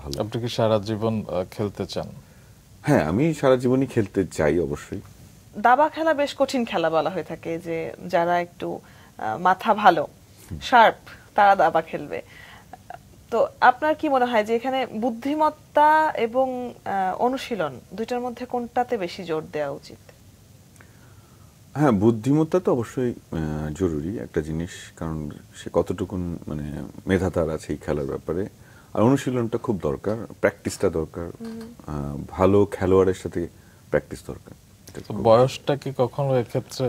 ভালো। আপনি কি সারা জীবন খেলতে চান? হ্যাঁ, আমি সারা জীবনই খেলতে চাই অবশ্যই। দাবা খেলা বেশ কঠিন খেলা বলা হয়ে থাকে, যে যারা একটু মাথা ভালো, শার্প, তারা দাবা খেলবে। তো আপনার কি মনে হয় যে এখানে বুদ্ধিমত্তা এবং অনুশীলন দুইটার মধ্যে কোনটাতে বেশি জোর দেওয়া উচিত? হ্যাঁ, বুদ্ধিমত্তা তো অবশ্যই জরুরি একটা জিনিস, কারণ সে কতটুকুন মানে মেধা তার আছে এই খেলার ব্যাপারে। আর অনুশীলনটা খুব দরকার, প্র্যাকটিসটা দরকার, ভালো খেলোয়াড়ের সাথে প্র্যাকটিস দরকার। বয়সটা কি কখনো এক্ষেত্রে?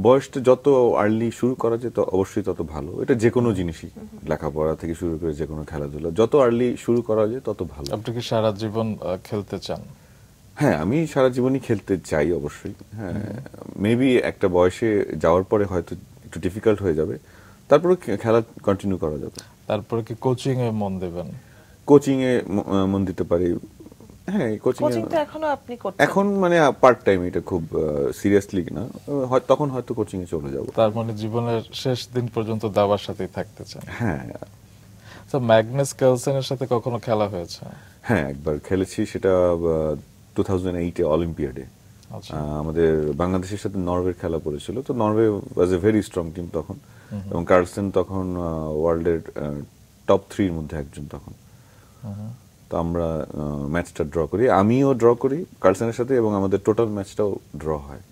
বয়সটা যত আর্লি শুরু করা যায় তো অবশ্যই তত ভালো। এটা যে কোনো জিনিসই, লেখাপড়া থেকে শুরু করে যে কোনো খেলাধুলা, যত আর্লি শুরু করা যায় তত ভালো। আপনি কি সারা জীবন খেলতে চান? হ্যাঁ, আমি সারা জীবনই খেলতে চাই অবশ্যই। হ্যাঁ, মেবি একটা বয়সে যাওয়ার পরে হয়তো একটু ডিফিকাল্ট হয়ে যাবে, তারপরে খেলা কন্টিনিউ করা যাবে। তারপরে কি কোচিং এ মন দেবেন? কোচিং এ মন দিতে পারি। হ্যাঁ, কোচিং তো এখনো আপনি করছেন? এখন মানে পার্ট টাইম, এটা খুব সিরিয়াসলি না, তখন হয়তো কোচিং এ চলে যাব। তার মানে জীবনের শেষ দিন পর্যন্ত দাবার সাথেই থাকতে চান? হ্যাঁ। তো ম্যাগনাস কার্লসেনের সাথে কখনো খেলা হয়েছে? হ্যাঁ, একবার খেলেছি, সেটা 2008 অলিম্পিয়াডে। আমাদের বাংলাদেশের সাথে নরওয়ের খেলা পড়েছিল। তো Norway was a very strong team তখন, এবং কার্লসেন তখন ওয়ার্ল্ডের টপ 3 এর মধ্যে একজন তখন। তো আমরা ম্যাচটা ড্র করি, আমিও ড্র করি কার্লসেনের সাথে, এবং আমাদের টোটাল ম্যাচটাও ড্র হয়।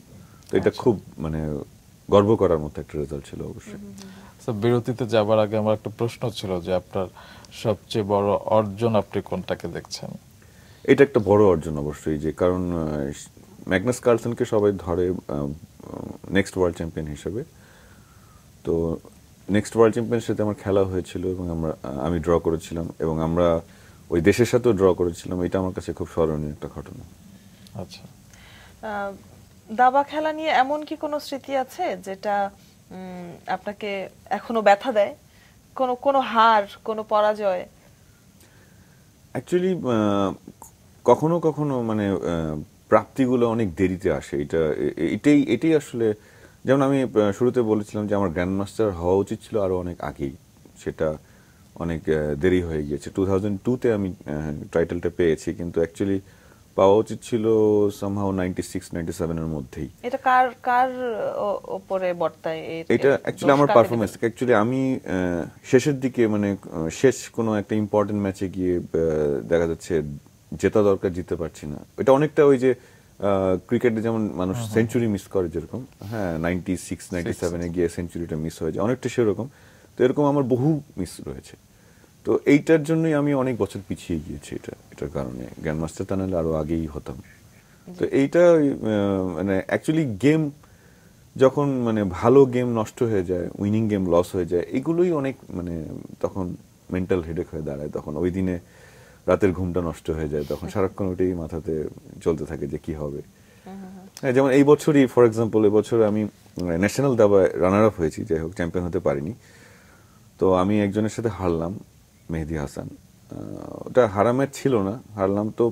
তো এটা খুব মানে গর্ব করার মতো একটা রেজাল্ট ছিল অবশ্যই। বিরতিতে যাবার আগে আমার একটা প্রশ্ন ছিল যে আপনার সবচেয়ে বড় অর্জন আপনি কোনটাকে দেখছেন? এটা একটা বড় অর্জন অবশ্যই, যে কারণ ম্যাগনাস কার্লসেনকে সবাই ধরে নেক্সট ওয়ার্ল্ড চ্যাম্পিয়ন হিসেবে। তো নেক্সট ওয়ার্ল্ড চ্যাম্পিয়নের সাথে আমার খেলা হয়েছিল, এবং আমি ড্র করেছিলাম, এবং আমরা ওই দেশের সাথেও ড্র করেছিলাম। এটা আমার কাছে খুব স্মরণীয় একটা ঘটনা। আচ্ছা, দাবা খেলা নিয়ে এমন কি কোনো স্মৃতি আছে যেটা আপনাকে এখনো ব্যথা দেয়? কোনো হার, কোনো পরাজয়? অ্যাকচুয়ালি কখনো কখনো মানে প্রাপ্তিগুলো অনেক দেরিতে আসে। এটাই আসলে, যেমন আমি শুরুতে বলেছিলাম যে আমার গ্র্যান্ড মাস্টার হওয়া উচিত ছিল আরো অনেক আগেই, সেটা অনেক দেরি হয়ে গিয়েছে। 2002-তে আমি টাইটেলটা পেয়েছি, কিন্তু অ্যাকচুয়ালি পাওয়া উচিত ছিল সামহাউ 96-97 এর মধ্যেই। এটা কার উপরে বর্তায়? এটা অ্যাকচুয়ালি আমার পারফরমেন্স। অ্যাকচুয়ালি আমি শেষের দিকে মানে শেষ কোনো একটা ইম্পর্টেন্ট ম্যাচে গিয়ে দেখা যাচ্ছে জেতা দরকার, জিততে পারছি না। এটা অনেকটা ওই যে ক্রিকেটে যেমন মানুষ সেঞ্চুরি মিস করে যেরকম, হ্যাঁ 96-97-এ গিয়ে সেঞ্চুরিটা মিস হয়ে যায়, অনেকটা সেরকম। তো এরকম আমার বহু মিস রয়েছে। তো এইটার জন্যই আমি অনেক বছর পিছিয়ে গিয়েছি, এটার কারণে। গ্র্যান্ড মাস্টার তা নাহলে আরো আগেই হতাম। তো এইটা মানে অ্যাকচুয়ালি গেম যখন মানে ভালো গেম নষ্ট হয়ে যায়, উইনিং গেম লস হয়ে যায়, এগুলোই অনেক মানে তখন মেন্টাল হেডেক হয়ে দাঁড়ায়। তখন ওই দিনে রাতের ঘুমটা নষ্ট হয়ে যায়, তখন সারাক্ষণ ওইটাই মাথাতে চলতে থাকে যে কি হবে। যেমন এই বছরই ফর এক্সাম্পল, এবছর আমি ন্যাশনাল দাবায় রানার আপ হয়েছি, যাই হোক চ্যাম্পিয়ন হতে পারিনি। তো আমি একজনের সাথে হারলাম, মেহেদি হাসান। ওটা হারা ম্যাচ ছিল না, হারলাম। তো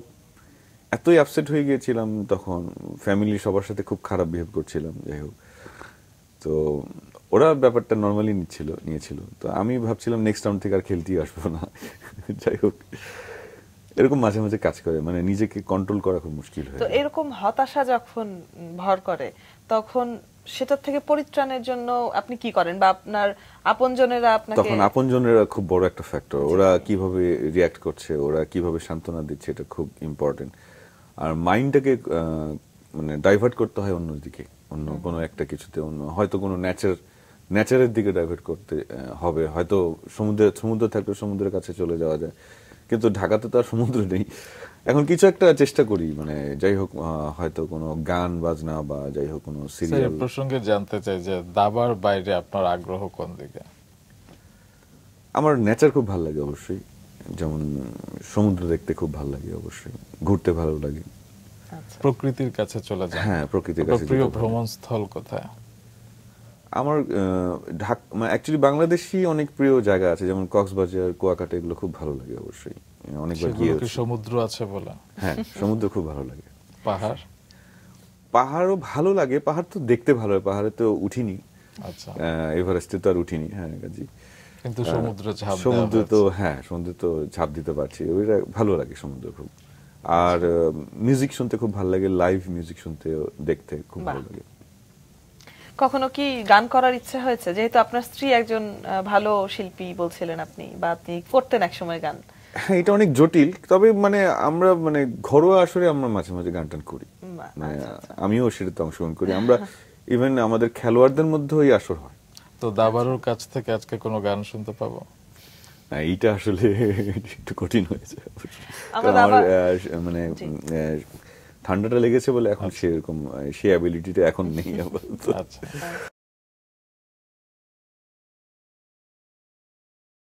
এতই আপসেট হয়ে গিয়েছিলাম তখন, ফ্যামিলি সবার সাথে খুব খারাপ বিহেভ করছিলাম, যাই হোক। তো ওরা ব্যাপারটা নর্মালি নিয়েছিল। তো আমি ভাবছিলাম নেক্সট রাউন্ড থেকে আর খেলতেই আসবো না। যাই হোক, এরকম মাঝে মাঝে কাজ করে, মানে নিজেকে কন্ট্রোল করা খুব মুশকিল হয়। তো এরকম হতাশা যখন ভর করে, তখন সেটার থেকে পরিত্রাণের জন্য আপনি কি করেন, বা আপনার আপনজনেরা আপনাকে? তখন আপনজনেরা খুব বড় একটা ফ্যাক্টর। ওরা কিভাবে রিয়্যাক্ট করছে, ওরা কিভাবে সান্ত্বনা দিচ্ছে, এটা খুব ইম্পর্টেন্ট। আর মাইন্ডটাকে মানে ডাইভার্ট করতে হয় অন্যদিকে, অন্য কোনো একটা কিছুতে, অন্য হয়তো কোনো নেচারের দিকে ডাইভার্ট করতে হবে। হয়তো সমুদ্র থাকলে সমুদ্রের কাছে চলে যাওয়া যায়, কিন্তু ঢাকাতে তো আর সমুদ্র নেই। এখন কিছু একটা চেষ্টা করি, মানে যাই হোক, হয়তো কোনো গান বাজনা বা যাই হোক কোনো সিরিয়াল প্রসঙ্গে জানতে চাই যে দাবার বাইরে আপনার আগ্রহ কোন দিকে? আমার নেচার খুব ভালো লাগে অবশ্যই, যেমন সমুদ্র দেখতে খুব ভালো লাগে, অবশ্যই ঘুরতে ভালো লাগে। প্রকৃতির কাছে চলে যায়? হ্যাঁ, প্রকৃতির কাছে। প্রিয় ভ্রমণ স্থল কোথায়? আমার অ্যাকচুয়ালি বাংলাদেশি অনেক প্রিয় জায়গা আছে, যেমন কক্সবাজার, কুয়াকাটা, এগুলো খুব ভালো লাগে অবশ্যই, অনেকবার গিয়েছি। সমুদ্র আছে বলে? হ্যাঁ, সমুদ্র খুব ভালো লাগে। পাহাড়ও ভালো লাগে। পাহাড় তো দেখতে ভালো হয়, পাহাড়ে তো উঠিনি। আচ্ছা, এভারেস্টে তো আর উঠিনি। হ্যাঁ, কাজী কিন্তু সমুদ্রে ঝাঁপ দেওয়া সমুদ্রে তো হয়েছে। হ্যাঁ সমুদ্রে তো ঝাঁপ দিতে পারছি, ওইটা ভালো লাগে সমুদ্র খুব। আর মিউজিক শুনতে খুব ভালো লাগে, লাইভ মিউজিক শুনতে দেখতে খুব ভালো বাহ। লাগে। কখনো কি গান করার ইচ্ছা হয়েছে, যেহেতু আপনার স্ত্রী একজন ভালো শিল্পী বলছিলেন আপনি, বা আপনি করতেন একসময় গান? হ্যাঁ এটা অনেক জটিল, তবে মানে আমরা মানে ঘরোয়া আসরে আমরা মাঝে মাঝে গান টান করি, বাহ, মানে আচ্ছা, আমিও সেটাতে অংশগ্রহণ করি। আমরা ইভেন আমাদের খেলোয়াড়দের মধ্যে ওই আসর হয়। তো দাবারুর কাছ থেকে আজকে কোনো গান শুনতে পাবো? না, এইটা আসলে একটু কঠিন হয়েছে। আমরা কারণ আমার দাবা- মানে জি। ঠান্ডাটা লেগেছে বলে এখন সেরকম সেই অ্যাবিলিটিটা এখন নেই আপাতত। আচ্ছা।